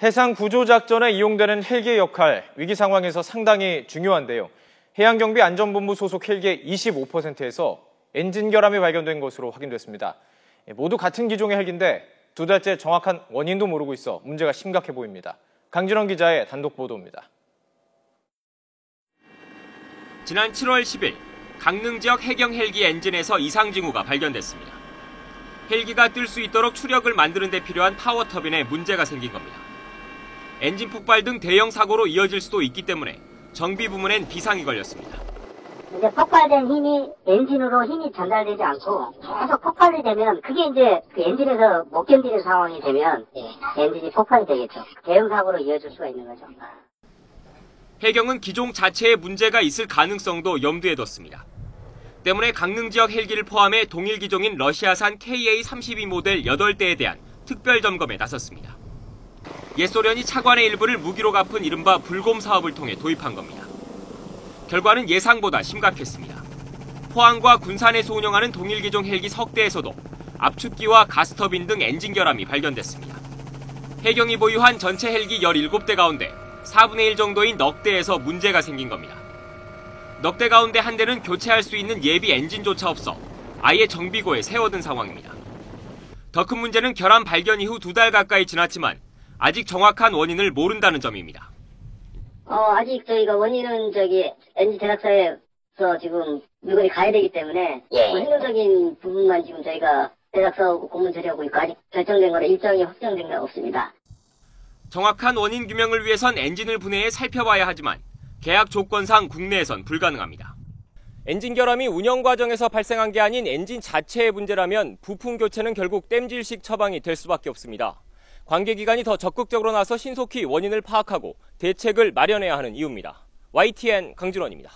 해상 구조작전에 이용되는 헬기의 역할, 위기 상황에서 상당히 중요한데요. 해양경비안전본부 소속 헬기의 25%에서 엔진 결함이 발견된 것으로 확인됐습니다. 모두 같은 기종의 헬기인데 2달째 정확한 원인도 모르고 있어 문제가 심각해 보입니다. 강진원 기자의 단독 보도입니다. 지난 7월 10일 강릉 지역 해경 헬기 엔진에서 이상 징후가 발견됐습니다. 헬기가 뜰 수 있도록 추력을 만드는 데 필요한 파워 터빈에 문제가 생긴 겁니다. 엔진 폭발 등 대형 사고로 이어질 수도 있기 때문에 정비 부문엔 비상이 걸렸습니다. 이제 폭발된 힘이 엔진으로 힘이 전달되지 않고 계속 폭발이 되면 그게 이제 그 엔진에서 못 견디는 상황이 되면 엔진이 폭발이 되겠죠. 대형 사고로 이어질 수가 있는 거죠. 해경은 기종 자체에 문제가 있을 가능성도 염두에 뒀습니다. 때문에 강릉 지역 헬기를 포함해 동일 기종인 러시아산 KA-32 모델 8대에 대한 특별 점검에 나섰습니다. 옛소련이 차관의 일부를 무기로 갚은 이른바 불곰 사업을 통해 도입한 겁니다. 결과는 예상보다 심각했습니다. 포항과 군산에서 운영하는 동일 기종 헬기 석 대에서도 압축기와 가스터빈 등 엔진 결함이 발견됐습니다. 해경이 보유한 전체 헬기 17대 가운데 4분의 1 정도인 넉 대에서 문제가 생긴 겁니다. 넉 대 가운데 한 대는 교체할 수 있는 예비 엔진조차 없어 아예 정비고에 세워둔 상황입니다. 더 큰 문제는 결함 발견 이후 2달 가까이 지났지만 아직 정확한 원인을 모른다는 점입니다. 아직 저희가 원인은 엔진 제작사에서 지금 물건이 가야 되기 때문에 행정적인 부분만 지금 저희가 제작사 공문 처리하고 있고 아직 결정된 거나 일정이 확정된 건 없습니다. 정확한 원인 규명을 위해선 엔진을 분해해 살펴봐야 하지만 계약 조건상 국내에선 불가능합니다. 엔진 결함이 운영 과정에서 발생한 게 아닌 엔진 자체의 문제라면 부품 교체는 결국 땜질식 처방이 될 수밖에 없습니다. 관계기관이 더 적극적으로 나서 신속히 원인을 파악하고 대책을 마련해야 하는 이유입니다. YTN 강진원입니다.